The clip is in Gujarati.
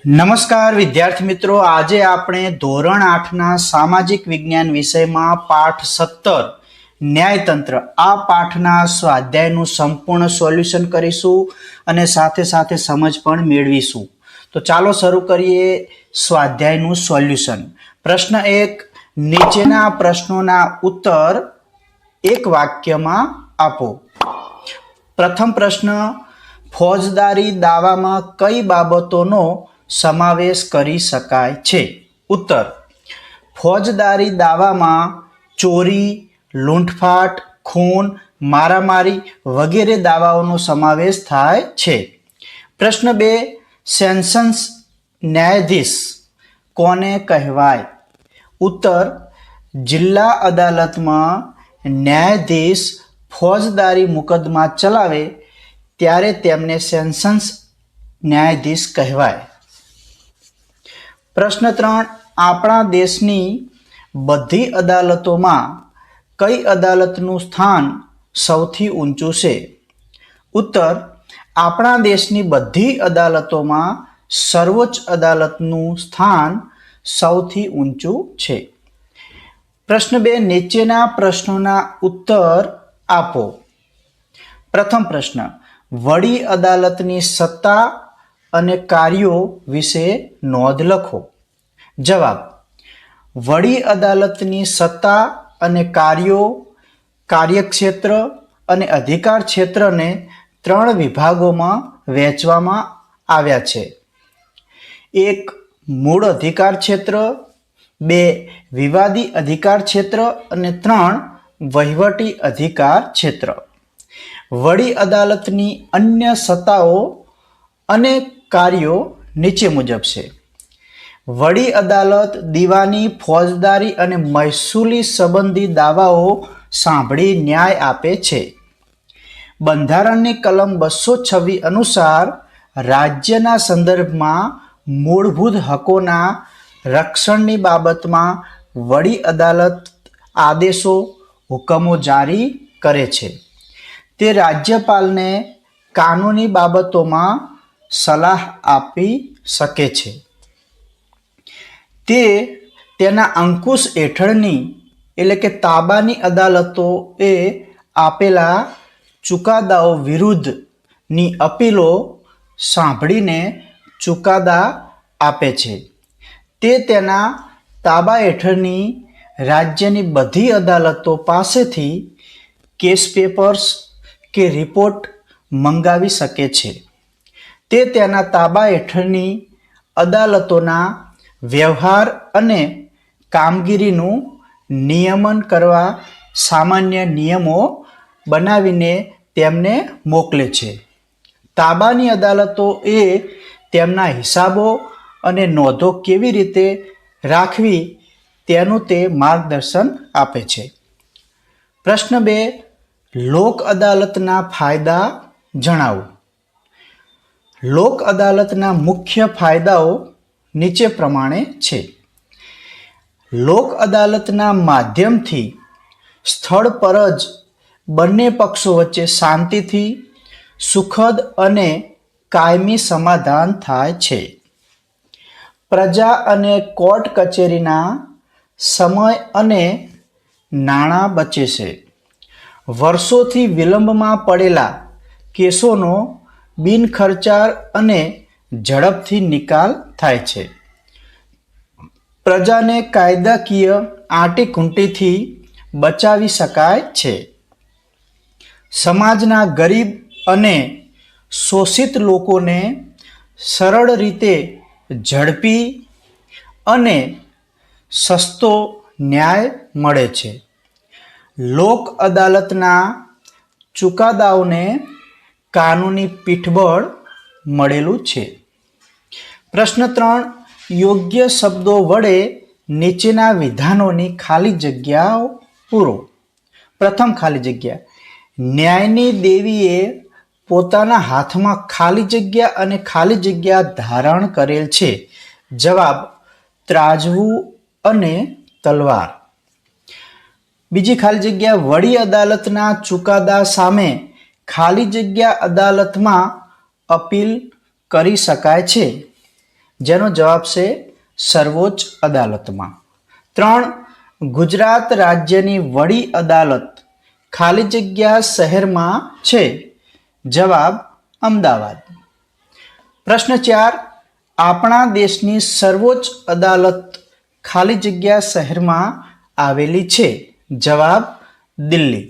નમસ્કાર વિદ્યાર્થી મિત્રો, આજે આપણે ધોરણ 8ના સામાજિક વિજ્ઞાન વિષયમાં પાઠ 17 ન્યાયતંત્ર આ પાઠના સ્વાધ્યાયનું સંપૂર્ણ સોલ્યુશન કરીશું અને સાથે સાથે સમજ પણ મેળવીશું. તો ચાલો શરૂ કરીએ સ્વાધ્યાયનું સોલ્યુશન. પ્રશ્ન 1, નીચેના પ્રશ્નોના ઉત્તર એક વાક્યમાં આપો. પ્રથમ પ્રશ્ન, ફોજદારી દાવામાં કઈ બાબતોનો સમાવેશ કરી શકાય છે? ઉત્તર, ફોજદારી દાવામાં ચોરી, લૂંટફાટ, ખૂન, મારામારી વગેરે દાવાઓનો સમાવેશ થાય છે. પ્રશ્ન 2, સેશન્સ ન્યાયાધીશ કોને કહેવાય? ઉત્તર, જિલ્લા અદાલતમાં ન્યાયાધીશ ફોજદારી મુકદ્દમા ચલાવે ત્યારે તેમને સેશન્સ ન્યાયાધીશ કહેવાય. પ્રશ્ન 3, આપણા દેશની બધી અદાલતોમાં કઈ અદાલતનું સ્થાન સૌથી ઊંચું છે? ઉત્તર, આપણા દેશની બધી અદાલતોમાં સર્વોચ્ચ અદાલતનું સ્થાન સૌથી ઊંચું છે. પ્રશ્ન 2, નીચેના પ્રશ્નોના ઉત્તર આપો. પ્રથમ પ્રશ્ન, વડી અદાલતની સત્તા અને કાર્યો વિશે નોંધ લખો. જવાબ, વડી અદાલતની સત્તા અને કાર્યો, કાર્યક્ષેત્ર અને અધિકાર ક્ષેત્રને 3 વિભાગોમાં વહેંચવામાં આવ્યા છે. 1, મૂળ અધિકાર ક્ષેત્ર, 2, વિવાદી અધિકાર ક્ષેત્ર અને 3, વહીવટી અધિકાર ક્ષેત્ર. વડી અદાલતની અન્ય સત્તાઓ અને કાર્યો નીચે મુજબ છે. વડી અદાલત દીવાની, ફોજદારી અને મહેસૂલી સંબંધી દાવાઓ સાંભળી ન્યાય આપે છે. બંધારણની કલમ 226 અનુસાર રાજ્યના સંદર્ભમાં મૂળભૂત હકોના રક્ષણની બાબતમાં વડી અદાલત આદેશો, હુકમો જારી કરે છે. તે રાજ્યપાલને કાનૂની બાબતોમાં સલાહ આપી શકે છે. તે તેના અંકુશ હેઠળની એટલે કે તાબાની અદાલતોએ આપેલા ચુકાદાઓ વિરુદ્ધની અપીલો સાંભળીને ચુકાદા આપે છે. તે તેના તાબા હેઠળની રાજ્યની બધી અદાલતો પાસેથી કેસ પેપર્સ કે રિપોર્ટ મંગાવી શકે છે. તે તેના તાબા હેઠળની અદાલતોના વ્યવહાર અને કામગીરીનું નિયમન કરવા સામાન્ય નિયમો બનાવીને તેમને મોકલે છે. તાબાની અદાલતો એ તેમના હિસાબો અને નોંધો કેવી રીતે રાખવી તેનું તે માર્ગદર્શન આપે છે. પ્રશ્ન 2, લોક અદાલતના ફાયદા જણાવો. લોક અદાલતના મુખ્ય ફાયદાઓ નીચે પ્રમાણે છે. લોક અદાલતના માધ્યમથી સ્થળ પર જ બંને પક્ષો વચ્ચે શાંતિથી સુખદ અને કાયમી સમાધાન થાય છે. પ્રજા અને કોર્ટ કચેરીના સમય અને નાણાં બચે છે. વર્ષોથી વિલંબમાં પડેલા કેસોનો બિનખર્ચાળ અને ઝડપથી નિકાલ થાય છે. પ્રજાને કાયદાકીય આંટીઘૂંટીથી બચાવી શકાય છે. સમાજના ગરીબ અને શોષિત લોકોને સરળ રીતે ઝડપી અને સસ્તો ન્યાય મળે છે. લોક અદાલતના ચુકાદાઓને કાનૂની પીઠબળ મળેલું છે. પ્રશ્ન 3, યોગ્ય શબ્દો વડે નીચેના વિધાનોની ખાલી જગ્યાઓ પૂરો. પ્રથમ ખાલી જગ્યા, ન્યાયની દેવીએ પોતાના હાથમાં ખાલી જગ્યા અને ખાલી જગ્યા ધારણ કરેલ છે. જવાબ, ત્રાજવું અને તલવાર. બીજી ખાલી જગ્યા, વડી અદાલતના ચુકાદા સામે ખાલી જગ્યા અદાલતમાં અપીલ કરી શકાય છે. જેનો જવાબ છે સર્વોચ્ચ અદાલતમાં. 3. ગુજરાત રાજ્યની વડી અદાલત ખાલી જગ્યા શહેરમાં છે. જવાબ અમદાવાદ. પ્રશ્ન 4. આપણા દેશની સર્વોચ્ચ અદાલત ખાલી જગ્યા શહેરમાં આવેલી છે. જવાબ દિલ્હી.